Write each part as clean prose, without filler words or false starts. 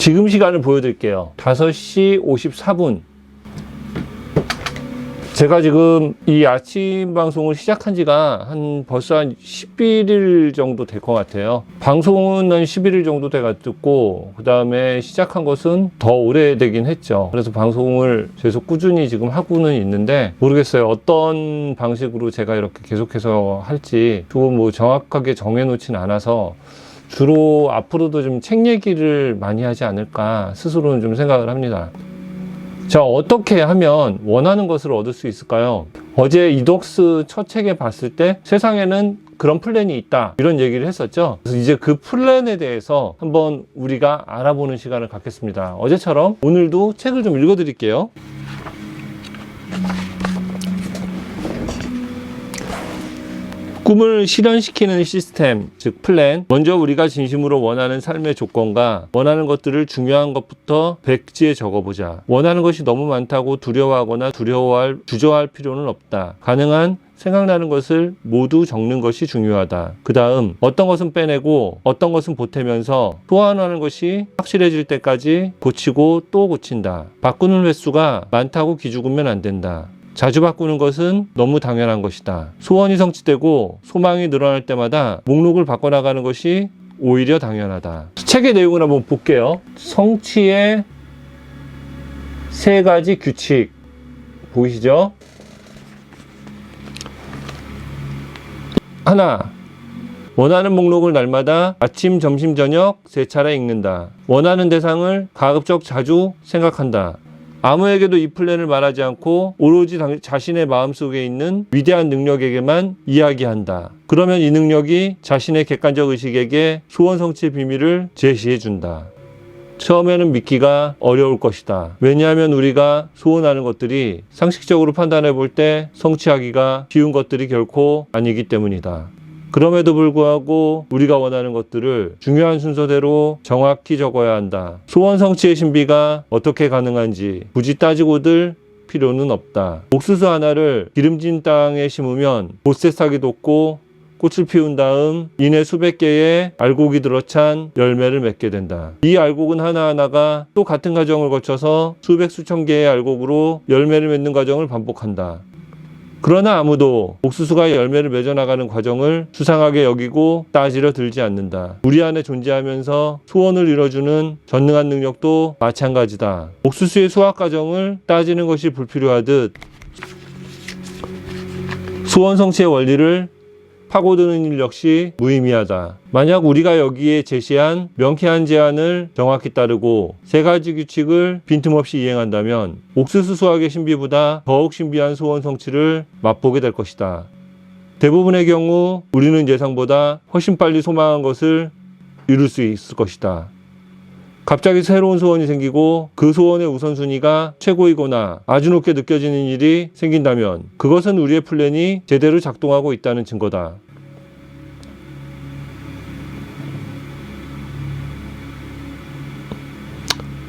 지금 시간을 보여드릴게요. 5시 54분. 제가 지금 이 아침 방송을 시작한 지가 벌써 한 11일 정도 될 것 같아요. 방송은 한 11일 정도 돼가지고, 그 다음에 시작한 것은 더 오래되긴 했죠. 그래서 방송을 계속 꾸준히 지금 하고는 있는데, 모르겠어요. 어떤 방식으로 제가 이렇게 계속해서 할지, 그거 뭐 정확하게 정해놓진 않아서, 주로 앞으로도 좀 책 얘기를 많이 하지 않을까 스스로는 좀 생각을 합니다. 자, 어떻게 하면 원하는 것을 얻을 수 있을까요? 어제 이독스 첫 책에 봤을 때 세상에는 그런 플랜이 있다, 이런 얘기를 했었죠. 그래서 이제 그 플랜에 대해서 한번 우리가 알아보는 시간을 갖겠습니다. 어제처럼 오늘도 책을 좀 읽어 드릴게요. 꿈을 실현시키는 시스템, 즉 플랜. 먼저 우리가 진심으로 원하는 삶의 조건과 원하는 것들을 중요한 것부터 백지에 적어보자. 원하는 것이 너무 많다고 두려워하거나 주저할 필요는 없다. 가능한 생각나는 것을 모두 적는 것이 중요하다. 그 다음 어떤 것은 빼내고 어떤 것은 보태면서 소환하는 것이 확실해질 때까지 고치고 또 고친다. 바꾸는 횟수가 많다고 기죽으면 안 된다. 자주 바꾸는 것은 너무 당연한 것이다. 소원이 성취되고 소망이 늘어날 때마다 목록을 바꿔나가는 것이 오히려 당연하다. 책의 내용을 한번 볼게요. 성취의 3가지 규칙 보이시죠? 하나, 원하는 목록을 날마다 아침, 점심, 저녁 3차례 읽는다. 원하는 대상을 가급적 자주 생각한다. 아무에게도 이 플랜을 말하지 않고 오로지 자신의 마음속에 있는 위대한 능력에게만 이야기한다. 그러면 이 능력이 자신의 객관적 의식에게 소원 성취의 비밀을 제시해준다. 처음에는 믿기가 어려울 것이다. 왜냐하면 우리가 소원하는 것들이 상식적으로 판단해 볼 때 성취하기가 쉬운 것들이 결코 아니기 때문이다. 그럼에도 불구하고 우리가 원하는 것들을 중요한 순서대로 정확히 적어야 한다. 소원 성취의 신비가 어떻게 가능한지 굳이 따지고들 필요는 없다. 옥수수 하나를 기름진 땅에 심으면 못새싹이 돋고 꽃을 피운 다음 이내 수백 개의 알곡이 들어찬 열매를 맺게 된다. 이 알곡은 하나하나가 또 같은 과정을 거쳐서 수백 수천 개의 알곡으로 열매를 맺는 과정을 반복한다. 그러나 아무도 옥수수가 열매를 맺어나가는 과정을 수상하게 여기고 따지려 들지 않는다. 우리 안에 존재하면서 소원을 이뤄주는 전능한 능력도 마찬가지다. 옥수수의 수확 과정을 따지는 것이 불필요하듯 소원 성취의 원리를 파고드는 일 역시 무의미하다. 만약 우리가 여기에 제시한 명쾌한 제안을 정확히 따르고 3가지 규칙을 빈틈없이 이행한다면 옥수수 수확의 신비보다 더욱 신비한 소원 성취를 맛보게 될 것이다. 대부분의 경우 우리는 예상보다 훨씬 빨리 소망한 것을 이룰 수 있을 것이다. 갑자기 새로운 소원이 생기고 그 소원의 우선순위가 최고이거나 아주 높게 느껴지는 일이 생긴다면 그것은 우리의 플랜이 제대로 작동하고 있다는 증거다.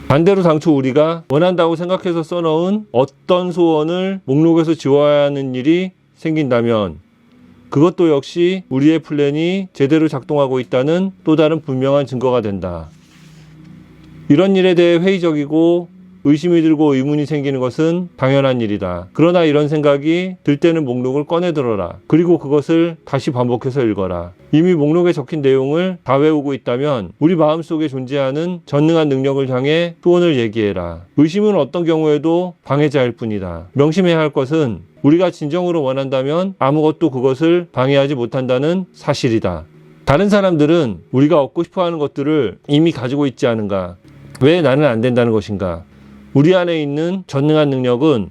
반대로 당초 우리가 원한다고 생각해서 써놓은 어떤 소원을 목록에서 지워야 하는 일이 생긴다면 그것도 역시 우리의 플랜이 제대로 작동하고 있다는 또 다른 분명한 증거가 된다. 이런 일에 대해 회의적이고 의심이 들고 의문이 생기는 것은 당연한 일이다. 그러나 이런 생각이 들 때는 목록을 꺼내 들어라. 그리고 그것을 다시 반복해서 읽어라. 이미 목록에 적힌 내용을 다 외우고 있다면 우리 마음속에 존재하는 전능한 능력을 향해 소원을 얘기해라. 의심은 어떤 경우에도 방해자일 뿐이다. 명심해야 할 것은 우리가 진정으로 원한다면 아무것도 그것을 방해하지 못한다는 사실이다. 다른 사람들은 우리가 얻고 싶어하는 것들을 이미 가지고 있지 않은가? 왜 나는 안 된다는 것인가? 우리 안에 있는 전능한 능력은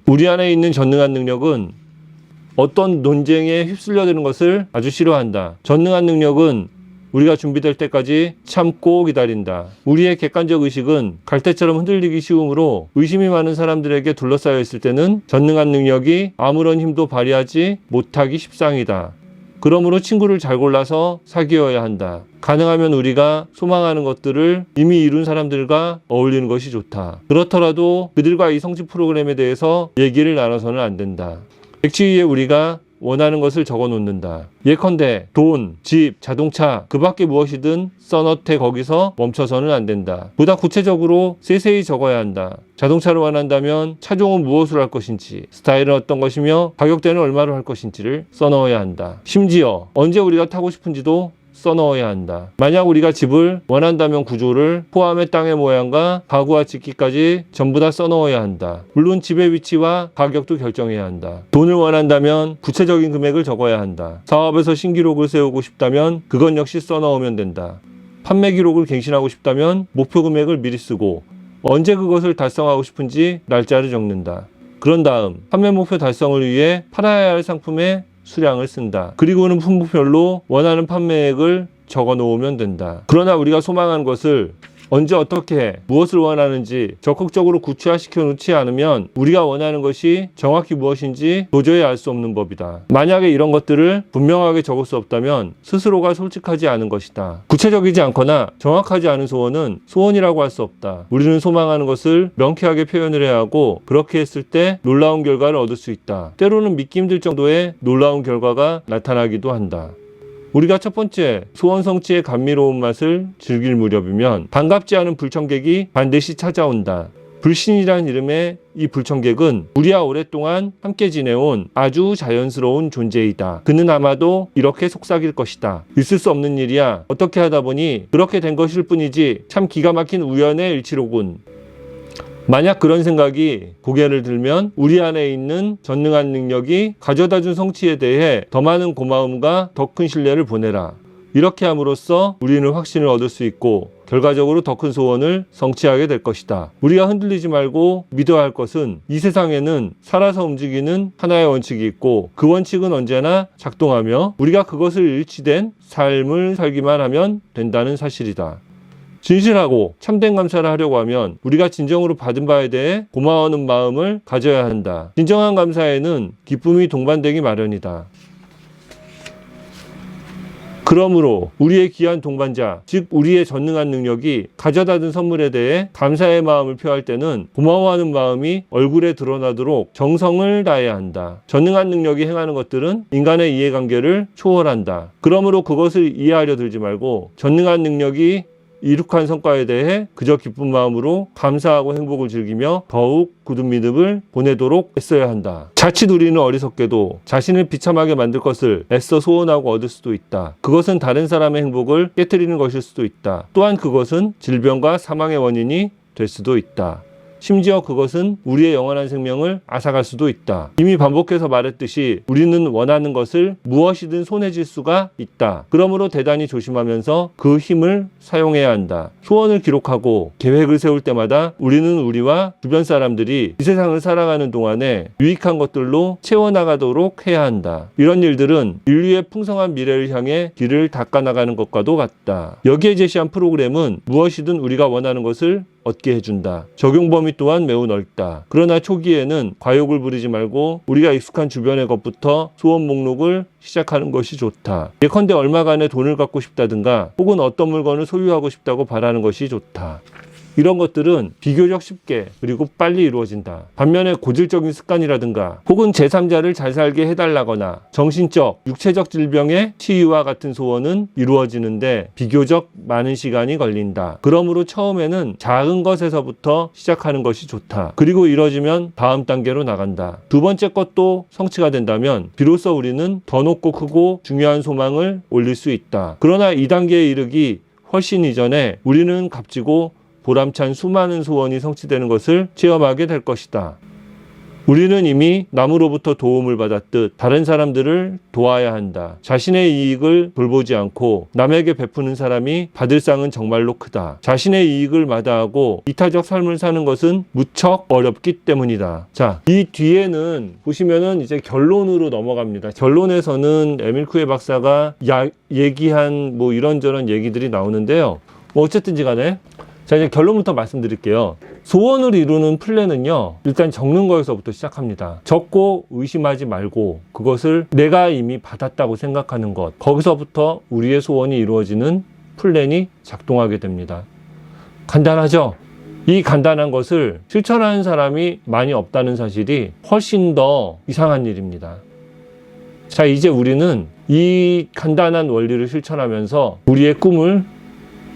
어떤 논쟁에 휩쓸려드는 것을 아주 싫어한다. 전능한 능력은 우리가 준비될 때까지 참고 기다린다. 우리의 객관적 의식은 갈대처럼 흔들리기 쉬우므로 의심이 많은 사람들에게 둘러싸여 있을 때는 전능한 능력이 아무런 힘도 발휘하지 못하기 십상이다. 그러므로 친구를 잘 골라서 사귀어야 한다. 가능하면 우리가 소망하는 것들을 이미 이룬 사람들과 어울리는 것이 좋다. 그렇더라도 그들과 이 성취 프로그램에 대해서 얘기를 나눠서는 안 된다. 백지 위에 우리가 원하는 것을 적어 놓는다. 예컨대 돈, 집, 자동차, 그 밖에 무엇이든 써넣되 거기서 멈춰서는 안 된다. 보다 구체적으로 세세히 적어야 한다. 자동차를 원한다면 차종은 무엇으로 할 것인지, 스타일은 어떤 것이며 가격대는 얼마로 할 것인지를 써넣어야 한다. 심지어 언제 우리가 타고 싶은지도 써넣어야 한다. 만약 우리가 집을 원한다면 구조를 포함해 땅의 모양과 가구와 집기까지 전부 다 써넣어야 한다. 물론 집의 위치와 가격도 결정해야 한다. 돈을 원한다면 구체적인 금액을 적어야 한다. 사업에서 신기록을 세우고 싶다면 그건 역시 써넣으면 된다. 판매 기록을 갱신하고 싶다면 목표 금액을 미리 쓰고 언제 그것을 달성하고 싶은지 날짜를 적는다. 그런 다음 판매 목표 달성을 위해 팔아야 할 상품의 수량을 쓴다. 그리고는 품목별로 원하는 판매액을 적어 놓으면 된다. 그러나 우리가 소망하는 것을 언제 어떻게 무엇을 원하는지 적극적으로 구체화시켜 놓지 않으면 우리가 원하는 것이 정확히 무엇인지 도저히 알 수 없는 법이다. 만약에 이런 것들을 분명하게 적을 수 없다면 스스로가 솔직하지 않은 것이다. 구체적이지 않거나 정확하지 않은 소원은 소원이라고 할 수 없다. 우리는 소망하는 것을 명쾌하게 표현을 해야 하고 그렇게 했을 때 놀라운 결과를 얻을 수 있다. 때로는 믿기 힘들 정도의 놀라운 결과가 나타나기도 한다. 우리가 첫 번째 소원 성취의 감미로운 맛을 즐길 무렵이면 반갑지 않은 불청객이 반드시 찾아온다. 불신이라는 이름의 이 불청객은 우리와 오랫동안 함께 지내온 아주 자연스러운 존재이다. 그는 아마도 이렇게 속삭일 것이다. 있을 수 없는 일이야. 어떻게 하다 보니 그렇게 된 것일 뿐이지 참 기가 막힌 우연의 일치로군. 만약 그런 생각이 고개를 들면 우리 안에 있는 전능한 능력이 가져다준 성취에 대해 더 많은 고마움과 더 큰 신뢰를 보내라. 이렇게 함으로써 우리는 확신을 얻을 수 있고 결과적으로 더 큰 소원을 성취하게 될 것이다. 우리가 흔들리지 말고 믿어야 할 것은 이 세상에는 살아서 움직이는 하나의 원칙이 있고 그 원칙은 언제나 작동하며 우리가 그것을 일치된 삶을 살기만 하면 된다는 사실이다. 진실하고 참된 감사를 하려고 하면 우리가 진정으로 받은 바에 대해 고마워하는 마음을 가져야 한다. 진정한 감사에는 기쁨이 동반되기 마련이다. 그러므로 우리의 귀한 동반자, 즉 우리의 전능한 능력이 가져다준 선물에 대해 감사의 마음을 표할 때는 고마워하는 마음이 얼굴에 드러나도록 정성을 다해야 한다. 전능한 능력이 행하는 것들은 인간의 이해관계를 초월한다. 그러므로 그것을 이해하려 들지 말고 전능한 능력이 이룩한 성과에 대해 그저 기쁜 마음으로 감사하고 행복을 즐기며 더욱 굳은 믿음을 보내도록 했어야 한다. 자칫 우리는 어리석게도 자신을 비참하게 만들 것을 애써 소원하고 얻을 수도 있다. 그것은 다른 사람의 행복을 깨트리는 것일 수도 있다. 또한 그것은 질병과 사망의 원인이 될 수도 있다. 심지어 그것은 우리의 영원한 생명을 앗아갈 수도 있다. 이미 반복해서 말했듯이 우리는 원하는 것을 무엇이든 손에 쥘 수가 있다. 그러므로 대단히 조심하면서 그 힘을 사용해야 한다. 소원을 기록하고 계획을 세울 때마다 우리는 우리와 주변 사람들이 이 세상을 살아가는 동안에 유익한 것들로 채워나가도록 해야 한다. 이런 일들은 인류의 풍성한 미래를 향해 길을 닦아나가는 것과도 같다. 여기에 제시한 프로그램은 무엇이든 우리가 원하는 것을 얻게 해준다. 적용 범위 또한 매우 넓다. 그러나 초기에는 과욕을 부리지 말고 우리가 익숙한 주변의 것부터 소원 목록을 시작하는 것이 좋다. 예컨대 얼마간의 돈을 갖고 싶다든가 혹은 어떤 물건을 소유하고 싶다고 바라는 것이 좋다. 이런 것들은 비교적 쉽게 그리고 빨리 이루어진다. 반면에 고질적인 습관이라든가 혹은 제3자를 잘 살게 해달라거나 정신적, 육체적 질병의 치유와 같은 소원은 이루어지는데 비교적 많은 시간이 걸린다. 그러므로 처음에는 작은 것에서부터 시작하는 것이 좋다. 그리고 이루어지면 다음 단계로 나간다. 두 번째 것도 성취가 된다면 비로소 우리는 더 높고 크고 중요한 소망을 올릴 수 있다. 그러나 이 단계에 이르기 훨씬 이전에 우리는 값지고 보람찬 수많은 소원이 성취되는 것을 체험하게 될 것이다. 우리는 이미 남으로부터 도움을 받았듯 다른 사람들을 도와야 한다. 자신의 이익을 돌보지 않고 남에게 베푸는 사람이 받을 상은 정말로 크다. 자신의 이익을 마다하고 이타적 삶을 사는 것은 무척 어렵기 때문이다. 자, 이 뒤에는 보시면은 이제 결론으로 넘어갑니다. 결론에서는 에밀 쿠에 박사가 얘기한 뭐 이런저런 얘기들이 나오는데요. 뭐 어쨌든지 간에 자, 이제 결론부터 말씀드릴게요. 소원을 이루는 플랜은요, 일단 적는 거에서부터 시작합니다. 적고 의심하지 말고 그것을 내가 이미 받았다고 생각하는 것, 거기서부터 우리의 소원이 이루어지는 플랜이 작동하게 됩니다. 간단하죠? 이 간단한 것을 실천하는 사람이 많이 없다는 사실이 훨씬 더 이상한 일입니다. 자, 이제 우리는 이 간단한 원리를 실천하면서 우리의 꿈을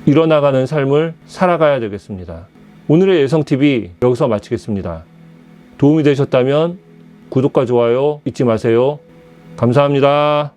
이뤄나가는 삶을 살아가야 되겠습니다. 오늘의 예성TV 여기서 마치겠습니다. 도움이 되셨다면 구독과 좋아요 잊지 마세요. 감사합니다.